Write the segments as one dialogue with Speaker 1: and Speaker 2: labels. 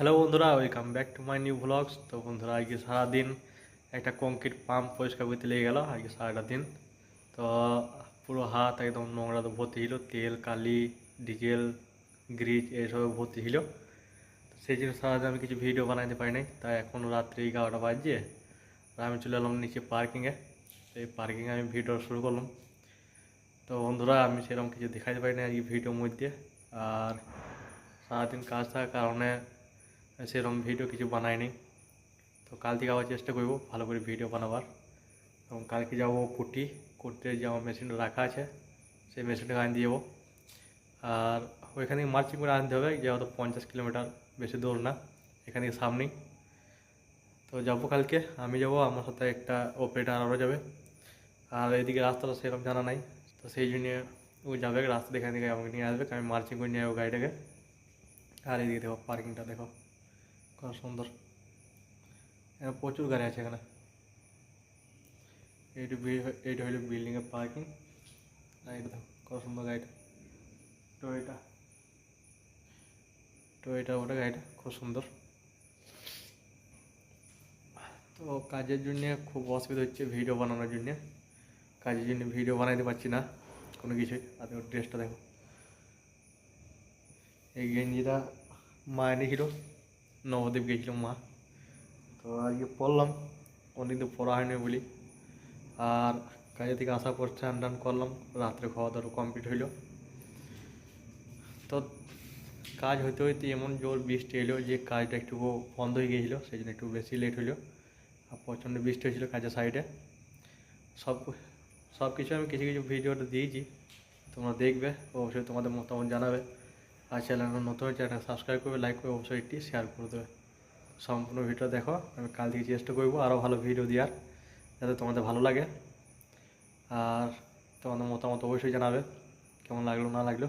Speaker 1: Hello বন্ধুরা, welcome back to my new vlogs. তো বন্ধুরা, আজকে সারাদিন একটা কংক্রিট পাম্প পরিষ্কার করতে লেগে গেল। আজকে সারাটা দিন তো পুরো হাত একদম নোংরা তো ভর্তি ছিল, তেল কালি ডিজেল গ্রিজ এইসব ভর্তি ছিল। তো সেই জন্য সারাদিন আমি কিছু ভিডিও বানাতে পারি নাই। তাই এখন রাত্রি 11টা বাজছে, আর আমি চলে এলাম নিচে পার্কিংয়ে। এই পার্কিংয়ে আমি ভিডিও শুরু করলাম। তো বন্ধুরা, আমি সেরকম কিছু দেখাতে পারি না আজকে ভিডিওর মধ্যে। আর সারাদিন কাজ থাকার কারণে সেরকম ভিডিও কিছু বানাইনি। তো কাল থেকে আবার চেষ্টা করব ভালো করে ভিডিও বানাবার। এবং কালকে যাবো কুটি করতে, যে আমার মেশিনটা রাখা আছে সেই মেশিনটাকে আনতে যাবো। আর ওইখান থেকে মার্চিং করে আনতে হবে, যেহেতু 50 কিলোমিটার, বেশি দূর না, এখান থেকে সামনেই। তো যাবো কালকে, আমি যাবো, আমার সাথে একটা অপারেটার আরও যাবে। আর এইদিকে রাস্তাটা সেরকম জানা নাই, তো সেই জন্য ও যাবে রাস্তা এখান থেকে আমাকে নিয়ে আসবে, আমি মার্চিং করে নিয়ে যাবো গাড়িটাকে। আর এইদিকে দেখো পার্কিংটা দেখো কত সুন্দর, এখানে প্রচুর গাড়ি আছে। এখানে এইটা হলো বিল্ডিংয়ের পার্কিং। আর এটা দেখো কত সুন্দর গাড়িটা, টয়োটা টয়োটা ওটা গাড়িটা খুব সুন্দর। তো কাজের জন্য খুব অসুবিধা হচ্ছে ভিডিও বানানোর জন্য, কাজের জন্য ভিডিও বানাইতে পারছি না কোনো কিছুই। আর দেখো ড্রেসটা দেখো, এই গেঞ্জিটা মা এনেছিল, নবদ্বীপ গিয়েছিল মা, তো আজকে পরলাম, অনেকদিন তো পরা হয়নি বলি। আর কাজে থেকে আসার পর স্নান টান করলাম, রাত্রে খাওয়া দাওয়া কমপ্লিট হইল। তো কাজ হইতে হইতে এমন জোর বৃষ্টি এলো যে কাজটা একটু বন্ধ হয়ে গিয়েছিলো, সেই জন্য একটু বেশি লেট হইলো। আর প্রচণ্ড বৃষ্টি হয়েছিলো কাজের সাইডে। সব সব কিছু আমি কিছু কিছু ভিডিওটা দিয়েছি, তোমরা দেখবে, অবশ্যই তোমাদের মতামত জানাবে। আর চ্যানেলটা নতুন, চ্যানেলটা সাবস্ক্রাইব করবে, লাইক করবে, অবশ্যই একটি শেয়ার করে দেবে। সম্পূর্ণ ভিডিও দেখো, আমি কাল থেকে চেষ্টা করবো আরও ভালো ভিডিও দেওয়ার, যাতে তোমাদের ভালো লাগে। আর তোমাদের মতামত অবশ্যই জানাবে কেমন লাগলো না লাগলো।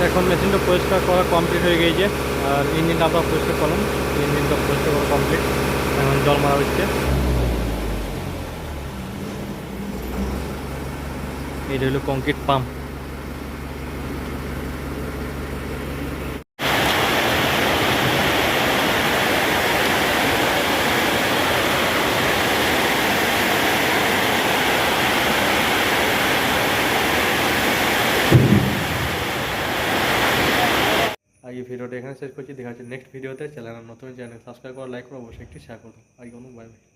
Speaker 1: এখন মেশিনটা পরিষ্কার করা কমপ্লিট হয়ে গিয়েছে, আর ইঞ্জিনটা আমরা পরিষ্কার করলাম। ইঞ্জিনটা পরিষ্কার করা কমপ্লিট, এখন জল মারা হচ্ছে। এটা হলো কংক্রিট পাম্প। আর এই ভিডিওটা এখানে শেষ করছি, দেখা হচ্ছে নেক্সট ভিডিওতে। চ্যানেল নতুন, চ্যানেল সাবস্ক্রাইব করো, লাইক করো, অবশ্যই একটি শেয়ার করো। আজকে বাই বাই।